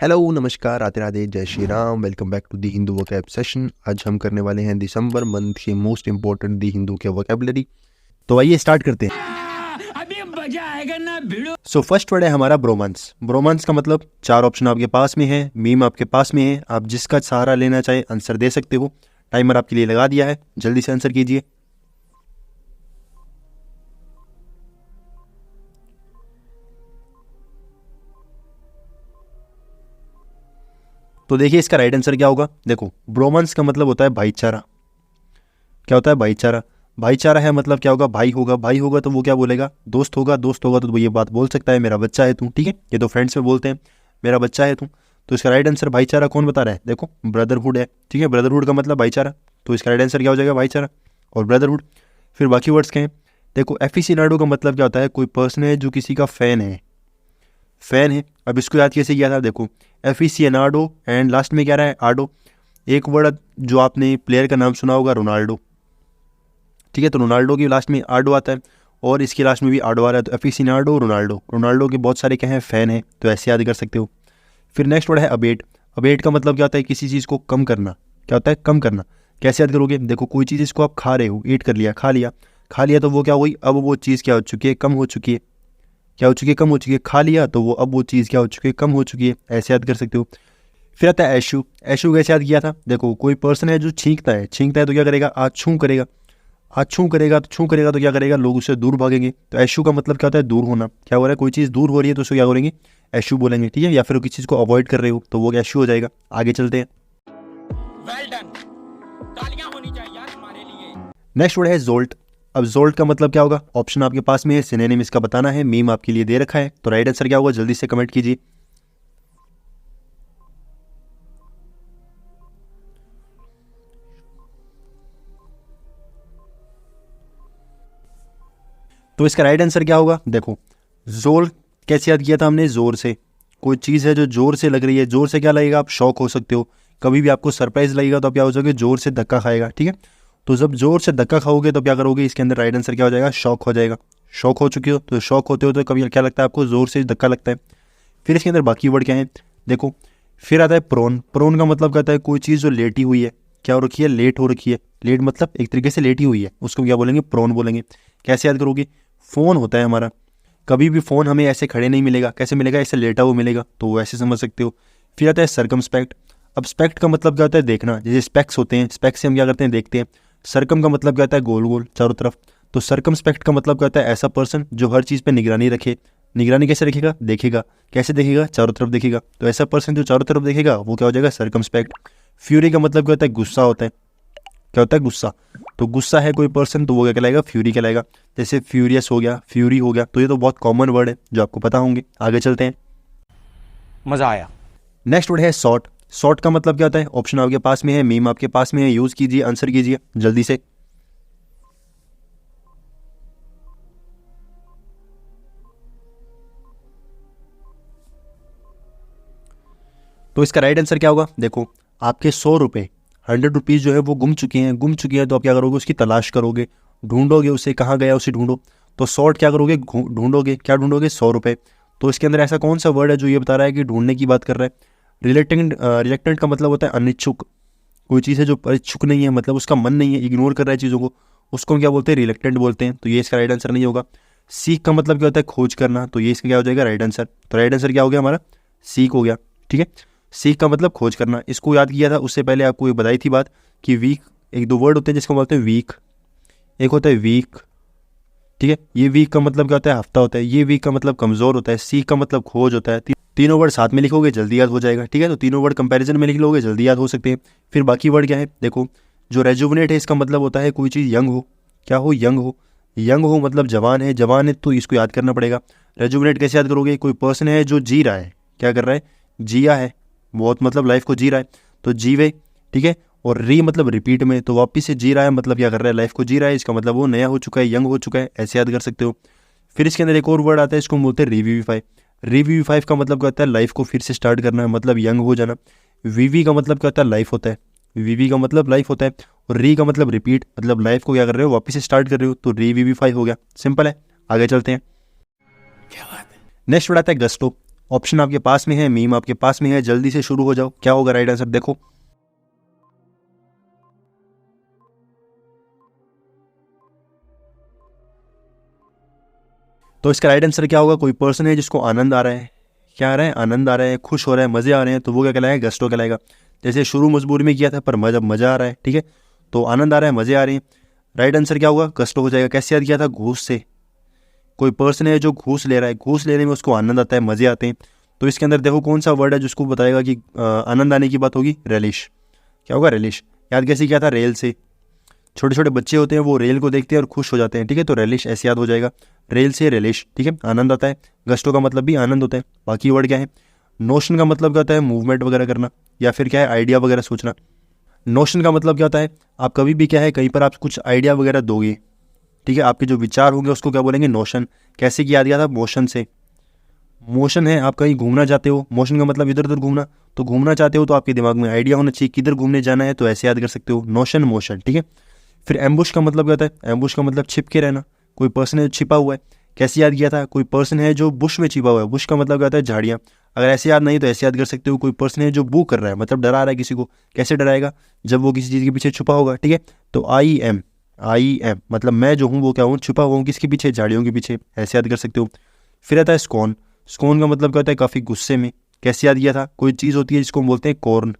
Hello, नमस्कार, राधे राधे, जय Shri Ram. Welcome back to the Hindu vocab session. आज हम करने वाले हैं दिसंबर मंथ के मोस्ट इंपॉर्टेंट दी हिंदू के वोकैबुलरी। तो आइए स्टार्ट करते हैं। अभी मजा आएगा ना भिड़ो। सो फर्स्ट वर्ड है हमारा ब्रोमांस। ब्रोमांस का मतलब चार ऑप्शन आपके पास में है, मीम आपके पास में है, आप जिसका सहारा लेना चाहे आंसर दे सकते हो। टाइमर आपके लिए लगा दिया है, जल्दी से आंसर कीजिए। तो देखिए इसका राइट आंसर क्या होगा। देखो, ब्रोमांस का मतलब होता है भाईचारा। क्या होता है? भाईचारा। भाईचारा है मतलब क्या होगा? भाई होगा, भाई होगा तो वो क्या बोलेगा? दोस्त होगा, दोस्त होगा तो वो ये बात बोल सकता है, मेरा बच्चा है तू। ठीक है, ये तो फ्रेंड्स में बोलते हैं, मेरा बच्चा है तू। तो इसका राइट आंसर भाईचारा कौन बता रहा है? देखो, ब्रदरहुड है। ठीक है, ब्रदरहुड का मतलब भाईचारा, तो इसका राइट आंसर क्या हो जाएगा? भाईचारा और ब्रदरहुड। फिर बाकी वर्ड्स क्या हैं? देखो, एफिसिनाडो का मतलब क्या होता है? कोई पर्सन है जो किसी का फैन है, फैन है। अब इसको याद कैसे किया था? देखो, एफिसिनाडो एंड लास्ट में क्या रहा है? आडो। एक वर्ड जो आपने प्लेयर का नाम सुना होगा, रोनाल्डो। ठीक है, तो रोनाल्डो की लास्ट में आडो आता है और इसकी लास्ट में भी आडो आ रहा है, तो एफिसिनाडो रोनाल्डो। रोनाल्डो के बहुत सारे क्या हैं? फैन हैं, तो ऐसे याद कर सकते हो। फिर नेक्स्ट वर्ड है अबेट। अबेट का मतलब क्या होता है? किसी चीज़ को कम करना। क्या होता है? कम करना। कैसे याद करोगे? देखो, कोई चीज़ इसको आप खा रहे हो, ईट कर लिया, खा लिया, खा लिया तो वो क्या हुई? अब वो चीज़ क्या हो चुकी है? कम हो चुकी है। क्या हो चुकी है? कम हो चुकी है। खा लिया तो वो अब वो चीज़ क्या हो चुकी है? कम हो चुकी है। ऐसे याद कर सकते हो। फिर आता है एशू। एशू कैसे याद किया था? देखो, कोई पर्सन है जो छींकता है, छींकता है तो क्या करेगा? आज छू करेगा, आज छू करेगा तो छू करेगा तो क्या करेगा? लोग उससे दूर भागेंगे। तो एशू का मतलब क्या होता है? दूर होना। क्या हो रहा है? कोई चीज़ दूर हो रही है तो उसको क्या करेंगे? एशू बोलेंगे। ठीक है, या फिर किसी चीज़ को अवॉइड कर रहे हो तो वो एशू हो जाएगा। आगे चलते हैं। वेल डन, तालियां होनी चाहिए यार हमारे लिए। नेक्स्ट वर्ड है जोल्ट। अब जोल्ट का मतलब क्या होगा? ऑप्शन आपके पास में है, सिनोनिम इसका बताना है। मीम आपके लिए दे रखा है, तो राइट आंसर क्या होगा? जल्दी से कमेंट कीजिए। तो इसका राइट आंसर क्या होगा? देखो, जोर कैसे याद किया था हमने? जोर से। कोई चीज़ है जो जोर से लग रही है, जोर से क्या लगेगा? आप शॉक हो सकते हो। कभी भी आपको सरप्राइज लगेगा तो आप क्या हो जाओगे? जोर से धक्का खाएगा। ठीक है, तो जब जोर से धक्का खाओगे तो क्या करोगे? इसके अंदर राइट आंसर क्या हो जाएगा? शॉक हो जाएगा। शॉक हो चुके हो, तो शॉक होते हो तो कभी क्या लगता है आपको? जोर से धक्का लगता है। फिर इसके अंदर बाकी वर्ड क्या है? देखो, फिर आता है प्रोन। प्रोन का मतलब कहता है कोई चीज़ जो लेटी हुई है। क्या हो रखी है? लेट हो रखी है। लेट मतलब एक तरीके से लेटी हुई है, उसको क्या बोलेंगे? प्रोन बोलेंगे। कैसे याद करोगे? फ़ोन होता है हमारा, कभी भी फ़ोन हमें ऐसे खड़े नहीं मिलेगा। कैसे मिलेगा? ऐसे लेटा हुआ मिलेगा, तो वो ऐसे समझ सकते हो। फिर आता है सरकमस्पेक्ट। अब स्पेक्ट का मतलब क्या होता है? देखना। जैसे स्पेक्स होते हैं, स्पेक्स से हम क्या करते हैं? देखते हैं। सरकम का मतलब क्या होता है? गोल गोल, चारों तरफ। तो सरकमस्पेक्ट का मतलब क्या होता है? ऐसा पर्सन जो हर चीज़ पे निगरानी रखे। निगरानी कैसे रखेगा? देखेगा। कैसे देखेगा? चारों तरफ देखेगा। तो ऐसा पर्सन जो चारों तरफ देखेगा वो क्या हो जाएगा? सरकमस्पेक्ट। फ्यूरी का मतलब क्या होता है? गुस्सा होता है। क्या होता है? गुस्सा। तो गुस्सा है कोई पर्सन तो वो क्या कहलाएगा? फ्यूरी कहलाएगा। जैसे फ्यूरियस हो गया, फ्यूरी हो गया, तो ये तो बहुत कॉमन वर्ड है जो आपको पता होंगे। आगे चलते हैं। मजा आया। नेक्स्ट वर्ड है शॉर्ट। शॉर्ट का मतलब क्या होता है? ऑप्शन आपके पास में है, मीम आपके पास में है, यूज कीजिए, आंसर कीजिए जल्दी से। तो इसका राइट आंसर क्या होगा? देखो, आपके 100 रुपये, 100 रुपीज़ जो है वो गुम चुके हैं, गुम चुकी हैं, तो आप क्या करोगे? उसकी तलाश करोगे, ढूंढोगे उसे, कहाँ गया उसे ढूंढो। तो शॉर्ट क्या करोगे? ढूंढोगे। क्या ढूंढोगे? 100 रुपये। तो इसके अंदर ऐसा कौन सा वर्ड है जो ये बता रहा है कि ढूंढने की बात कर रहा है? रिलेटेंट। रिलेक्टेंट का मतलब होता है अनिच्छुक। कोई चीज़ है जो इच्छुक नहीं है, मतलब उसका मन नहीं है, इग्नोर कर रहा है चीज़ों को, उसको हम क्या बोलते हैं? रिलेक्टेंट बोलते हैं। तो ये इसका राइट आंसर नहीं होगा। सीख का मतलब क्या होता है? खोज करना, तो ये इसका क्या हो जाएगा? Right answer. तो राइट आंसर क्या हो गया हमारा? सीख हो गया। ठीक है, सीख का मतलब खोज करना। इसको याद किया था, उससे पहले आपको ये बताई थी बात कि वीक, एक दो वर्ड होते हैं जिसको बोलते हैं वीक। एक होता है वीक। ठीक है, ये वीक का मतलब क्या होता है? हफ्ता होता है। ये वीक का मतलब कमज़ोर होता है। सीख का मतलब खोज होता है। तीनों वर्ड साथ में लिखोगे जल्दी याद हो जाएगा। ठीक है, तो तीनों वर्ड कंपैरिजन में लिख लोगे जल्दी याद हो सकते हैं। फिर बाकी वर्ड क्या है? देखो, जो रेजुवनेट है इसका मतलब होता है कोई चीज़ यंग हो। क्या हो? यंग हो। यंग हो मतलब जवान है, जवान है तो इसको याद करना पड़ेगा। रेजुवनेट कैसे याद करोगे? कोई पर्सन है जो जी रहा है। क्या कर रहा है? जिया है, बहुत मतलब लाइफ को जी रहा है, तो जीवे। ठीक है, और री मतलब रिपीट में, तो वापिस से जी रहा है मतलब क्या कर रहा है? लाइफ को जी रहा है, इसका मतलब वो नया हो चुका है, यंग हो चुका है, ऐसे याद कर सकते हो। फिर इसके अंदर एक और वर्ड आता है, इसको बोलते हैं रिविविफाई। रिविविफाई का मतलब क्या होता है? लाइफ को फिर से स्टार्ट करना है, मतलब यंग हो जाना। वीवी का मतलब क्या होता है? लाइफ होता है। वीवी का मतलब लाइफ होता है, और री का मतलब रिपीट, मतलब लाइफ को क्या कर रहे हो? वापिस से स्टार्ट कर रहे हो, तो रिविविफाई हो गया। सिंपल है, आगे चलते हैं। क्या बात है। नेक्स्ट वर्ड आता है गस्टो। ऑप्शन आपके पास में है, मीम आपके पास में है, जल्दी से शुरू हो जाओ, क्या होगा राइट आंसर देखो। तो इसका राइट आंसर क्या होगा, कोई पर्सन है जिसको आनंद आ रहा है, क्या आ रहा है, आनंद आ रहा है, खुश हो रहा है, मजे आ रहे हैं, तो वो क्या कहलाएगा, गस्टो कहलाएगा। जैसे शुरू मजबूरी में किया था पर मजा आ रहा है, ठीक है, तो आनंद आ रहा है, मजे आ रहे हैं, राइट आंसर क्या होगा, गस्टो हो जाएगा। कैसे याद किया था, घूस से। कोई पर्सन है जो घूस ले रहा है, घूस लेने में उसको आनंद आता है, मजे आते हैं, तो इसके अंदर देखो कौन सा वर्ड है जिसको बताएगा कि आनंद आने की बात होगी, रेलिश। क्या होगा, रेलिश। याद कैसे किया था, रेल से। छोटे छोटे बच्चे होते हैं वो रेल को देखते हैं और खुश हो जाते हैं, ठीक है, तो रेलिश ऐसे याद हो जाएगा, रेल से रेलिश, ठीक है, आनंद आता है। गस्टो का मतलब भी आनंद होता है। बाकी वर्ड क्या है, नोशन का मतलब क्या होता है, मूवमेंट वगैरह करना, या फिर क्या है, आइडिया वगैरह सोचना। नोशन का मतलब क्या होता है, आप कभी भी क्या है, कहीं पर आप कुछ आइडिया वगैरह दोगे, ठीक है, आपके जो विचार होंगे उसको क्या बोलेंगे, नोशन। कैसे किया गया था, मोशन से। मोशन है, आप कहीं घूमना चाहते हो, मोशन का मतलब इधर उधर घूमना, तो घूमना चाहते हो तो आपके दिमाग में आइडिया होना चाहिए किधर घूमने जाना है, तो ऐसे याद कर सकते हो, नोशन मोशन, ठीक है। फिर एम्बुश का मतलब क्या होता है, एम्बुश का मतलब छिप के रहना, कोई पर्सन है जो छिपा हुआ है। कैसे याद किया था, कोई पर्सन है जो बुश में छिपा हुआ है, बुश का मतलब क्या होता है, झाड़ियाँ। अगर ऐसे याद नहीं तो ऐसे याद कर सकते हो, कोई पर्सन है जो बू कर रहा है, मतलब डरा रहा है किसी को। कैसे डराएगा, जब वो किसी चीज़ के पीछे छुपा होगा, ठीक है, तो आई एम मतलब मैं जो हूँ वो क्या हूँ, छुपा हुआ हूँ किसके पीछे, झाड़ियों के पीछे, ऐसे याद कर सकते हो। फिर आता है स्कॉन। स्कॉन का मतलब क्या होता है, काफ़ी गुस्से में। कैसे याद किया था, कोई चीज़ होती है जिसको हम बोलते हैं कॉर्न।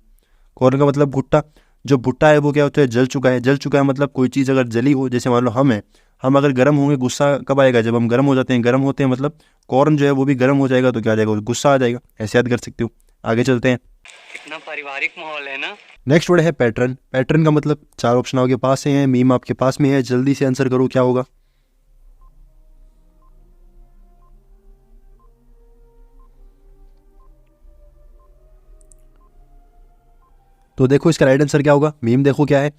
कॉर्न का मतलब भुट्टा। जो भुट्टा है वो क्या होता है, जल चुका है। जल चुका है मतलब कोई चीज़ अगर जली हो, जैसे मान लो हम हैं, हम अगर गर्म होंगे, गुस्सा कब आएगा, जब हम गर्म हो जाते हैं, गर्म होते हैं मतलब कॉर्न जो है वो भी गर्म हो जाएगा, तो क्या आ जाएगा, गुस्सा आ जाएगा, ऐसे याद कर सकते हो। आगे चलते हैं, कितना पारिवारिक माहौल है ना। नेक्स्ट वर्ड है पैटर्न। पैटर्न का मतलब, चार ऑप्शन आपके पास हैं, मीम आपके पास में है, जल्दी से आंसर करो, क्या होगा। तो देखो इसका राइट आंसर क्या होगा, मीम देखो क्या है,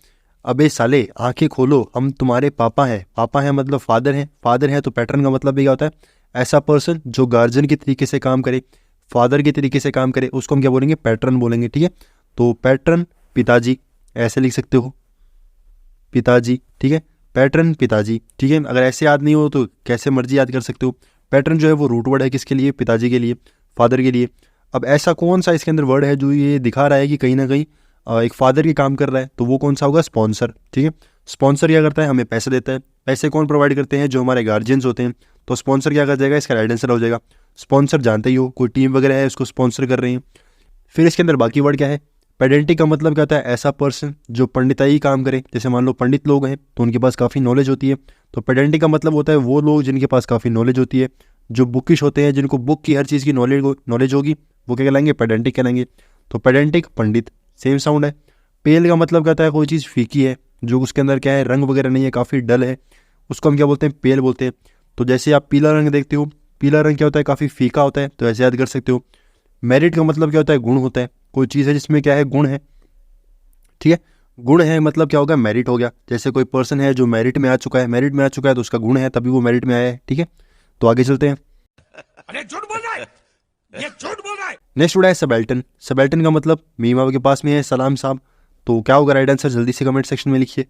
अबे साले आंखें खोलो, हम तुम्हारे पापा हैं। पापा हैं मतलब फादर हैं, फादर हैं तो पैटर्न का मतलब भी क्या होता है, ऐसा पर्सन जो गार्जियन के तरीके से काम करे, फादर के तरीके से काम करे, उसको हम क्या बोलेंगे, पैटर्न बोलेंगे, ठीक है। तो पैटर्न पिताजी, ऐसे लिख सकते हो, पिताजी, ठीक है, पैटर्न पिताजी, ठीक है। अगर ऐसे याद नहीं हो तो कैसे मर्जी याद कर सकते हो। पैटर्न जो है वो रूट वर्ड है, किसके लिए, पिताजी के लिए, फादर के लिए। अब ऐसा कौन सा इसके अंदर वर्ड है जो ये दिखा रहा है कि कहीं ना कहीं एक फादर की काम कर रहा है, तो वो कौन सा होगा, स्पॉन्सर, ठीक है। स्पॉन्सर क्या करता है, हमें पैसे देता है। पैसे कौन प्रोवाइड करते हैं, जो हमारे गार्जियंस होते हैं, तो स्पॉन्सर क्या कर जाएगा, इसका राइट आंसर हो जाएगा। स्पॉन्सर जानते ही हो, कोई टीम वगैरह है उसको स्पॉन्सर कर रही है। फिर इसके अंदर बाकी वर्ड क्या है, पेडेंटिक का मतलब क्या होता है, ऐसा पर्सन जो पंडिताई काम करे। जैसे मान लो पंडित लोग हैं तो उनके पास काफ़ी नॉलेज होती है, तो पेडेंटिक का मतलब होता है वो लोग जिनके पास काफ़ी नॉलेज होती है। जो बुकिश होते हैं, जिनको बुक की हर चीज़ की नॉलेज होगी, वो क्या कहलाएंगे, पेडेंटिक कहलाएंगे। तो पेडेंटिक, पंडित, सेम साउंड है। पेल का मतलब क्या होता है, कोई चीज़ फीकी है, जो उसके अंदर क्या है, रंग वगैरह नहीं है, काफ़ी डल है, उसको हम क्या बोलते हैं, पेल बोलते हैं। तो जैसे आप पीला रंग देखते हो, पीला रंग क्या होता है, काफ़ी फीका होता है, तो ऐसे याद कर सकते हो। मेरिट का मतलब क्या होता है, गुण होता है, कोई चीज़ है जिसमें क्या है, गुण है, ठीक है। गुण है मतलब क्या होगा, मेरिट हो गया। जैसे कोई पर्सन है जो मेरिट में आ चुका है, मेरिट में आ चुका है तो उसका गुण है, तभी वो मेरिट में आया है, ठीक है। तो आगे चलते हैं, अरे झूठ बोल रहा है, ये झूठ बोल रहा है। नेक्स्ट वर्ड है सबल्टन। सबल्टन का मतलब मीमा के पास में है, सलाम साहब, तो क्या होगा राइट आंसर, जल्दी से कमेंट सेक्शन में लिखिए।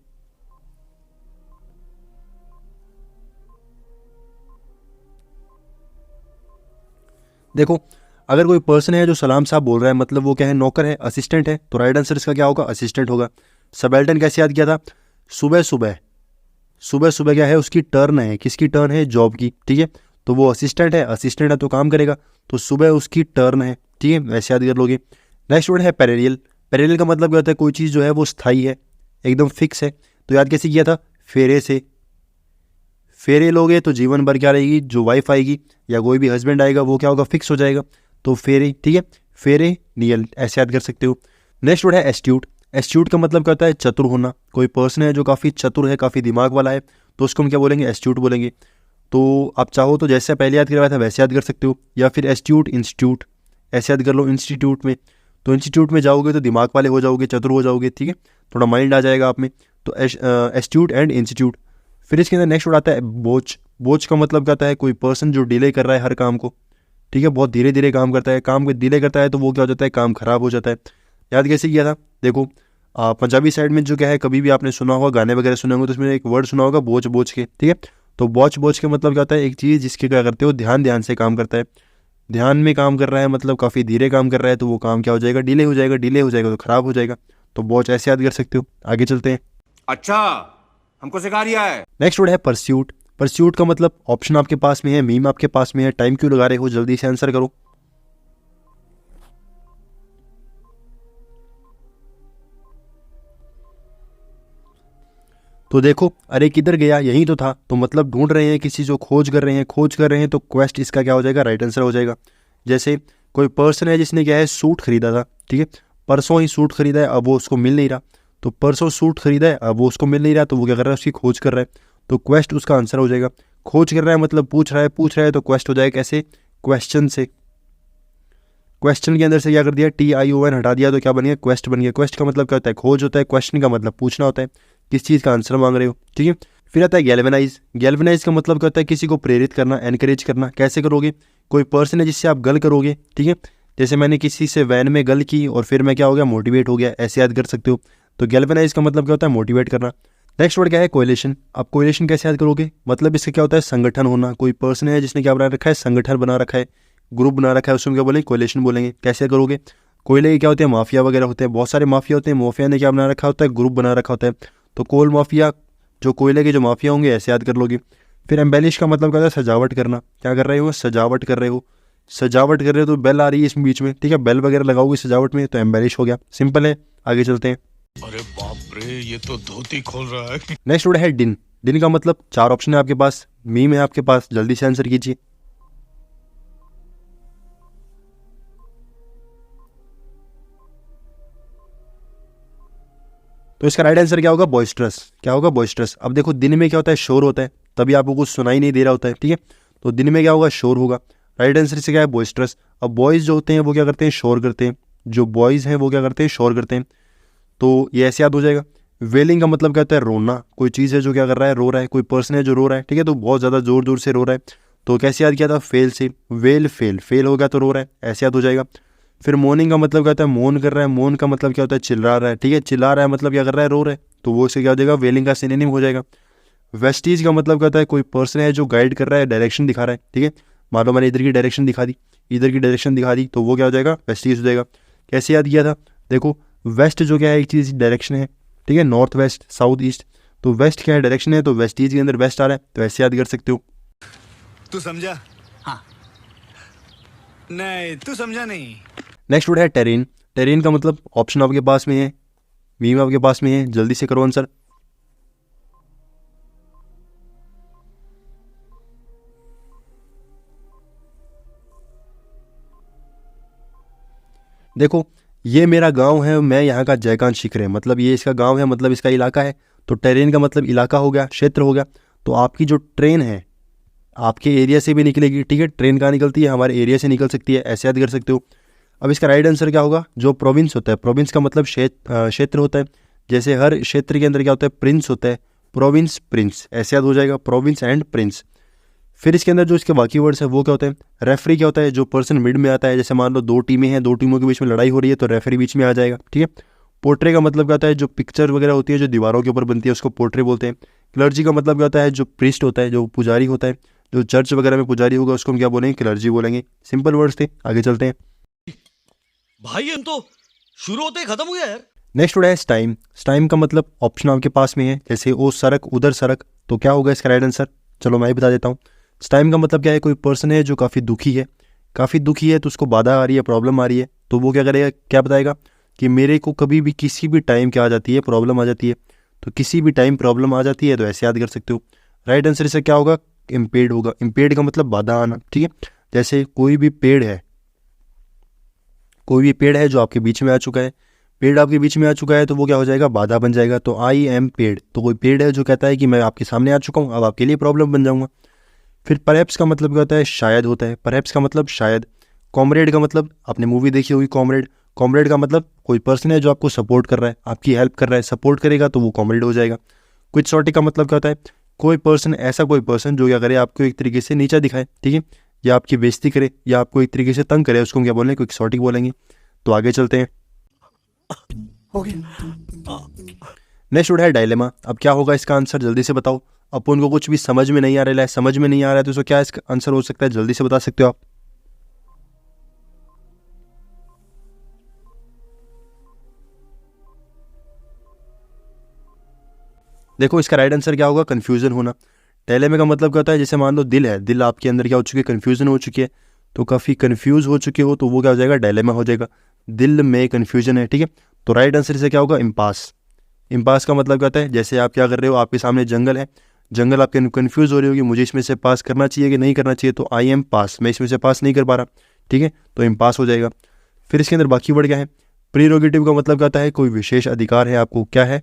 देखो अगर कोई पर्सन है जो सलाम साहब बोल रहा है, मतलब वो क्या है, नौकर है, असिस्टेंट है, तो राइट आंसर इसका क्या होगा, असिस्टेंट होगा। सबल्टन कैसे याद किया था, सुबह सुबह, सुबह सुबह क्या है, उसकी टर्न है, किसकी टर्न है, जॉब की, ठीक है। तो वो असिस्टेंट है तो काम करेगा, तो सुबह उसकी टर्न है, ठीक है, वैसे याद कर लोगे। नेक्स्ट वर्ड है पेरेरियल। पेरेरियल का मतलब क्या होता है, कोई चीज़ जो है वो स्थायी है, एकदम फिक्स है। तो याद कैसे किया था, फेरे से। फेरे लोगे तो जीवन भर क्या रहेगी, जो वाइफ आएगी या कोई भी हस्बैंड आएगा वो क्या होगा, फिक्स हो जाएगा, तो फेरे, ठीक है, फेरे नियल, ऐसे याद कर सकते हो। नेक्स्ट वर्ड है एस्ट्यूट। एस्ट्यूट का मतलब क्या होता है, चतुर होना। कोई पर्सन है जो काफ़ी चतुर है, काफ़ी दिमाग वाला है, तो उसको हम क्या बोलेंगे, एस्ट्यूट बोलेंगे। तो आप चाहो तो जैसे पहले याद करवाया था वैसे याद कर सकते हो, या फिर एस्ट्यूट इंस्टीट्यूट, ऐसे याद कर लो, इंस्टीट्यूट में। तो इंस्टीट्यूट में जाओगे तो दिमाग वाले हो जाओगे, चतुर हो जाओगे, ठीक है, थोड़ा माइंड आ जाएगा आप में। तो एस्ट्यूट एंड इंस्टीट्यूट। फिर इसके अंदर नेक्स्ट वर्ड आता है बोझ। बोझ का मतलब क्या होता है, कोई पर्सन जो डिले कर रहा है हर काम को, ठीक है, बहुत धीरे धीरे काम करता है, काम को डिले करता है तो वो क्या हो जाता है, काम खराब हो जाता है। याद कैसे किया था, देखो पंजाबी साइड में जो क्या है, कभी भी आपने सुना होगा, गाने वगैरह सुने होंगे, तो उसमें एक वर्ड सुना होगा, बोझ बोझ के, ठीक है। तो बोझ बोझ के मतलब क्या होता है, एक चीज़ जिसके क्या करते हो, ध्यान ध्यान से काम करता है। ध्यान में काम कर रहा है मतलब काफ़ी धीरे काम कर रहा है, तो वो काम क्या हो जाएगा, डिले हो जाएगा, डिले हो जाएगा तो ख़राब हो जाएगा। तो वॉच ऐसे याद कर सकते हो। आगे चलते हैं। अच्छा, हमको सिखा रिया है। नेक्स्ट वर्ड है परस्यूट। परस्यूट का मतलब ऑप्शन आपके पास में है, मीम आपके पास में है, टाइम क्यों लगा रहे हो, जल्दी से आंसर करो। तो देखो, अरे किधर गया, यही तो था। तो मतलब ढूंढ रहे हैं किसी जो खोज कर रहे हैं, खोज कर रहे हैं, तो क्वेस्ट इसका क्या हो जाएगा, राइट आंसर हो जाएगा। जैसे कोई पर्सन है जिसने क्या है, सूट खरीदा था, ठीक है, परसों ही सूट खरीदा है, अब वो उसको मिल नहीं रहा। तो परसों सूट खरीदा है, अब वो उसको मिल नहीं रहा, तो वो क्या कर रहा है, उसकी खोज कर रहा है। तो क्वेस्ट उसका आंसर हो जाएगा। खोज कर रहा है मतलब पूछ रहा है, पूछ रहा है, तो क्वेस्ट हो जाएगा कैसे, क्वेश्चन से। क्वेश्चन के अंदर से क्या कर दिया, TION हटा दिया, तो क्या बन गया, क्वेस्ट बन गया। क्वेस्ट का मतलब क्या होता है, खोज होता है। क्वेश्चन का मतलब पूछना होता है, किस चीज़ का आंसर मांग रहे हो, ठीक है। फिर आता है गैल्वेनाइज। गैल्वेनाइज का मतलब क्या होता है, किसी को प्रेरित करना, एनकरेज करना। कैसे करोगे, कोई पर्सन है जिससे आप गल करोगे, ठीक है। जैसे मैंने किसी से वैन में गल की और फिर मैं क्या हो गया, मोटिवेट हो गया, ऐसे याद कर सकते हो। तो गैल्वेनाइज का मतलब क्या होता है, मोटिवेट करना। नेक्स्ट वर्ड क्या है, कोएलिशन। अब कोएलिशन कैसे याद करोगे, मतलब इसका क्या होता है, संगठन होना। कोई पर्सन है जिसने क्या बना रखा है, संगठन बना रखा है, ग्रुप बना रखा है, उसमें क्या बोलेंगे, कोएलिशन बोलेंगे। कैसे करोगे, कोयले के क्या होते हैं, माफिया वगैरह होते हैं, बहुत सारे माफिया होते हैं। माफिया ने क्या बना रखा होता है, ग्रुप बना रखा होता है। तो कोल माफिया, जो कोयले के जो माफिया होंगे, ऐसे याद कर लोगे। फिर एम्बेलिश का मतलब क्या होता है, सजावट करना। क्या कर रहे हो, सजावट कर रहे हो। सजावट कर रहे हो तो बेल आ रही है इसमें बीच में, ठीक है, बेल वगैरह लगाओगे सजावट में, तो एम्बेलिश हो गया। सिंपल है, आगे चलते हैं। अरे बाप रे, ये तो धोती खोल रहा है। नेक्स्ट वर्ड है डिन। डिन का मतलब 4 ऑप्शन है आपके पास, मीम है आपके पास, जल्दी से आंसर कीजिए। तो इसका राइट आंसर क्या होगा, बॉइस्ट्रस। क्या होगा, बॉइस्ट्रस। अब देखो, दिन में क्या होता है, शोर होता है, तभी आपको कुछ सुनाई नहीं दे रहा होता है, ठीक है। तो दिन में क्या होगा, शोर होगा। राइट आंसर से क्या है, बॉइस्ट्रस। अब बॉयज़ जो होते हैं वो क्या करते हैं, शोर करते हैं। जो बॉयज़ हैं वो क्या करते हैं, शोर करते हैं। तो ये ऐसे याद हो जाएगा। वेलिंग का मतलब क्या होता है, रोना। कोई चीज़ है जो क्या कर रहा है, रो रहा है। कोई पर्सन है जो रो रहा है, ठीक है, तो बहुत ज़्यादा ज़ोर ज़ोर से रो रहा है। तो कैसे याद किया था, फेल से। वेल फेल, फेल हो गया तो रो रहा है, ऐसे याद हो जाएगा। फिर मोर्निंग का मतलब क्या होता है, मौन कर रहा है। मौन का मतलब क्या होता है, चिल्ला रहा है, ठीक है, चिल्ला रहा है मतलब क्या कर रहा है, रो रहा है। तो वो इससे क्या हो जाएगा, वेलिंग का सिनोनिम हो जाएगा। वेस्टीज का मतलब क्या होता है, कोई पर्सन है जो गाइड कर रहा है, डायरेक्शन दिखा रहा है, ठीक है। मान लो मैंने इधर की डायरेक्शन दिखा दी, इधर की डायरेक्शन दिखा दी, तो वो क्या हो जाएगा, वेस्टीज हो जाएगा। कैसे याद किया था, देखो, वेस्ट जो क्या है, एक चीज़ डायरेक्शन है, ठीक है, नॉर्थ वेस्ट, साउथ ईस्ट। तो वेस्ट क्या है, डायरेक्शन है, तो वेस्टीज के अंदर वेस्ट आ रहा है, तो ऐसे याद कर सकते हो। तू समझा? हाँ। नहीं, तू समझा नहीं। नेक्स्ट वर्ड है टेरेन। टेरेन का मतलब ऑप्शन आपके पास में है, मीम आपके पास में है, जल्दी से करो आंसर। देखो, ये मेरा गांव है, मैं यहाँ का जयकांत शिखर है, मतलब ये इसका गांव है, मतलब इसका इलाका है। तो टेरेन का मतलब इलाका हो गया, क्षेत्र हो गया। तो आपकी जो ट्रेन है आपके एरिया से भी निकलेगी, ठीक है। ट्रेन कहाँ निकलती है, हमारे एरिया से निकल सकती है, ऐसे याद कर सकते हो। अब इसका राइट आंसर क्या होगा, जो प्रोविंस होता है। प्रोविंस का मतलब क्षेत्र होता है। जैसे हर क्षेत्र के अंदर क्या होता है, प्रिंस होता है। प्रोविंस, प्रिंस, ऐसे याद हो जाएगा, प्रोविंस एंड प्रिंस। फिर इसके अंदर जो इसके बाकी वर्ड्स है वो क्या होते हैं। रेफरी क्या होता है, जो पर्सन मिड में आता है। जैसे मान लो 2 टीमें हैं, 2 टीमों के बीच में लड़ाई हो रही है, तो रेफरी बीच में आ जाएगा, ठीक है। पोर्ट्रे का मतलब क्या होता है, जो पिक्चर वगैरह होती है जो दीवारों के ऊपर बनती है, उसको पोर्ट्रे बोलते हैं। क्लर्जी का मतलब क्या होता है, जो प्रीस्ट होता है, जो पुजारी होता है, जो चर्च वगैरह में पुजारी होगा, उसको हम क्या बोलेंगे, क्लर्जी बोलेंगे। सिंपल वर्ड्स थे, आगे चलते हैं। भाई हम तो शुरू होते ही खत्म हो गया यार। नेक्स्ट वर्ड है स्टाइम। स्टाइम का मतलब ऑप्शन आपके पास में है, जैसे ओ सड़क, उधर सड़क। तो क्या होगा इसका राइट आंसर, चलो मैं ही बता देता हूँ। स्टाइम का मतलब क्या है, कोई पर्सन है जो काफ़ी दुखी है। काफ़ी दुखी है तो उसको बाधा आ रही है, प्रॉब्लम आ रही है, तो वो क्या करेगा, क्या बताएगा कि मेरे को कभी भी किसी भी टाइम क्या आ जाती है, प्रॉब्लम आ जाती है। तो किसी भी टाइम प्रॉब्लम आ जाती है, तो ऐसे याद कर सकते हो। राइट आंसर इससे क्या होगा, इम्पेड होगा। इम्पेड का मतलब बाधा आना, ठीक है। जैसे कोई भी पेड़ है, कोई भी पेड़ है जो आपके बीच में आ चुका है, पेड़ आपके बीच में आ चुका है, तो वो क्या हो जाएगा, बाधा बन जाएगा। तो आई एम पेड़, तो कोई पेड़ है जो कहता है कि मैं आपके सामने आ चुका हूँ, अब आपके लिए प्रॉब्लम बन जाऊँगा। फिर परहैप्स का मतलब क्या होता है, शायद होता है। परहैप्स का मतलब शायद। कॉमरेड का मतलब, आपने मूवी देखी होगी कॉमरेड। कॉमरेड का मतलब कोई पर्सन है जो आपको सपोर्ट कर रहा है, आपकी हेल्प कर रहा है, सपोर्ट करेगा तो वो कॉमरेड हो जाएगा। क्विक्सॉर्टी का मतलब क्या होता है, कोई पर्सन, ऐसा कोई पर्सन जो क्या करे, आपको एक तरीके से नीचा दिखाए, ठीक है, या आपकी बेइज्जती करे, या आपको एक तरीके से तंग करे, उसको हम क्या बोलेंगे, क्विक्सॉर्टी बोलेंगे। तो आगे चलते हैं। नेक्स्ट वर्ड है डायलेमा। अब क्या होगा इसका आंसर, जल्दी से बताओ। अपन को कुछ भी समझ में नहीं आ रहा है, समझ में नहीं आ रहा है, तो इसको क्या इसका आंसर हो सकता है, जल्दी से बता सकते हो आप। देखो इसका राइट आंसर क्या होगा, कन्फ्यूज़न होना। डायलेमा का मतलब क्या होता है, जैसे मान लो दिल है, दिल आपके अंदर क्या हो चुकी है, कन्फ्यूज़न हो चुकी है, तो काफ़ी कन्फ्यूज़ हो चुके हो तो वो क्या हो जाएगा, डायलेमा हो जाएगा। दिल में कन्फ्यूजन है, ठीक है। तो राइट आंसर से क्या होगा, इम्पास। इम्पास का मतलब क्या होता है, जैसे आप क्या कर रहे हो, आपके सामने जंगल है, जंगल आपके कन्फ्यूज़ हो रही होगी, मुझे इसमें से पास करना चाहिए कि नहीं करना चाहिए, तो आई एम पास, मैं इसमें से पास नहीं कर पा रहा, ठीक है, तो इम्पास हो जाएगा। फिर इसके अंदर बाकी वर्ड क्या है, प्रीरोगेटिव का मतलब क्या होता है, कोई विशेष अधिकार है आपको, क्या है,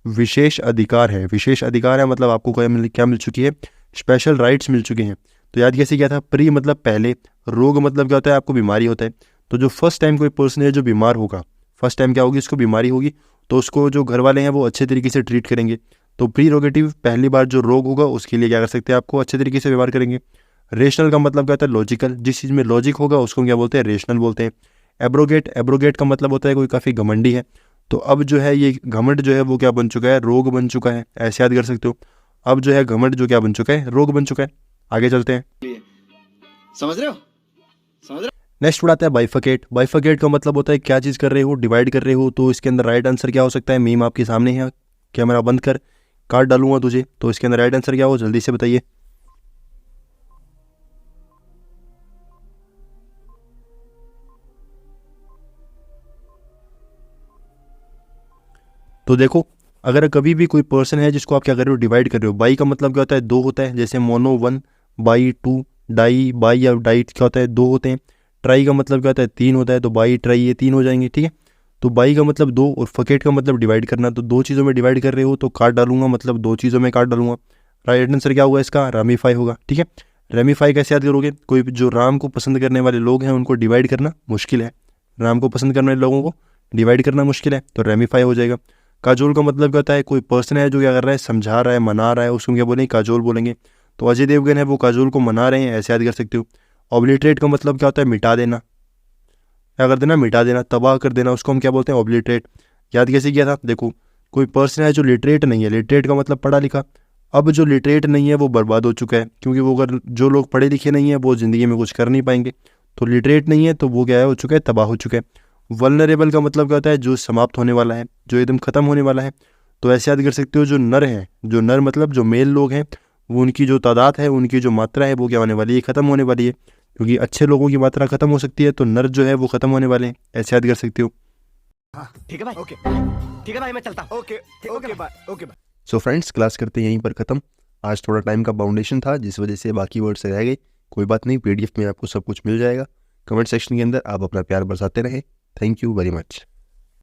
विशेष अधिकार है। विशेष अधिकार है मतलब आपको क्या मिल चुकी है, स्पेशल राइट्स मिल चुके हैं। तो याद कैसे किया था, प्री मतलब पहले, रोग मतलब क्या होता है, आपको बीमारी होता है। तो जो फर्स्ट टाइम कोई पर्सन है जो बीमार होगा, फर्स्ट टाइम क्या होगी, उसको बीमारी होगी, तो उसको जो घर वाले हैं वो अच्छे तरीके से ट्रीट करेंगे। तो प्रीरोगेटिव पहली बार जो रोग होगा उसके लिए क्या कर सकते हैं, आपको अच्छे तरीके से व्यवहार करेंगे। रेशनल का मतलब क्या होता है, लॉजिकल, जिस चीज़ में लॉजिक होगा उसको क्या बोलते हैं, रेशनल बोलते हैं। एब्रोगेट, एब्रोगेट का मतलब होता है कोई काफ़ी घमंडी है, तो अब जो है ये घमंड जो है वो क्या बन चुका है, रोग बन चुका है, ऐसे याद कर सकते हो। अब जो है घमंड जो क्या बन चुका है, रोग बन चुका है। आगे चलते हैं, समझ रहे हो? समझ रहे हो? नेक्स्ट वर्ड आता है बाइफकेट। बाइफकेट का मतलब होता है क्या चीज़ कर रहे हो, डिवाइड कर रहे हो। तो इसके अंदर राइट आंसर क्या हो सकता है, मीम आपके सामने है, कैमरा बंद कर, काट डालूंगा तुझे। तो इसके अंदर राइट आंसर क्या हो, जल्दी से बताइए। तो देखो, अगर कभी भी कोई पर्सन है जिसको आप क्या कर रहे हो, डिवाइड कर रहे हो, बाई का मतलब क्या होता है, दो होता है, जैसे मोनो 1, बाई 2, डाई, बाई या डाई क्या होता है, दो होते हैं। ट्राई का मतलब क्या होता है, तीन होता है, तो बाई ट्राई ये तीन हो जाएंगे, ठीक है। तो बाई का मतलब दो और फकेट का मतलब डिवाइड करना, तो दो चीज़ों में डिवाइड कर रहे हो तो काट डालूंगा, मतलब दो चीज़ों में काट डालूंगा। राइट आंसर क्या होगा इसका, रामीफाई होगा, ठीक है। रेमीफाई कैसे याद करोगे, कोई जो राम को पसंद करने वाले लोग हैं उनको डिवाइड करना मुश्किल है, राम को पसंद करने वाले लोगों को डिवाइड करना मुश्किल है, तो रेमीफाई हो जाएगा। काजोल का मतलब क्या होता है, कोई पर्सन है जो क्या कर रहा है, समझा रहा है, मना रहा है, उसको क्या बोलेंगे, काजोल बोलेंगे। तो अजय देवगन है वो काजोल को मना रहे हैं, ऐसे याद कर सकते हो। ऑब्लिटरेट का मतलब क्या होता है, मिटा देना, क्या कर देना, मिटा देना, तबाह कर देना, उसको हम क्या बोलते हैं, ऑब्लिटरेट। याद कैसे किया था, देखो कोई पर्सन है जो लिटरेट नहीं है, लिटरेट का मतलब पढ़ा लिखा, अब जो लिटरेट नहीं है वो बर्बाद हो चुका है, क्योंकि वो अगर जो लोग पढ़े लिखे नहीं है वो ज़िंदगी में कुछ कर नहीं पाएंगे। तो लिटरेट नहीं है तो वो क्या है, हो चुका है, तबाह हो चुका है। वल्नरेबल का मतलब क्या होता है, जो समाप्त होने वाला है, जो एकदम ख़त्म होने वाला है। तो ऐसे याद कर सकते हो, जो नर है, जो नर मतलब जो मेल लोग हैं, वो उनकी जो तादाद है, उनकी जो मात्रा है वो क्या होने वाली है, ख़त्म होने वाली है, क्योंकि अच्छे लोगों की मात्रा ख़त्म हो सकती है, तो नर जो है वो ख़त्म होने वाले हैं, ऐसे याद कर सकते हो। ठीक है भाई, ओके ठीक है भाई, मैं चलता हूँ। Okay okay bye, okay bye. So friends, class करते हैं यहीं पर ख़त्म। आज थोड़ा टाइम का बाउंडेशन था जिस वजह से बाकी वर्ड्स रह गए, कोई बात नहीं, पीडीएफ में आपको सब कुछ मिल जाएगा। कमेंट सेक्शन के अंदर आप अपना प्यार बरसाते रहें। Thank you very much.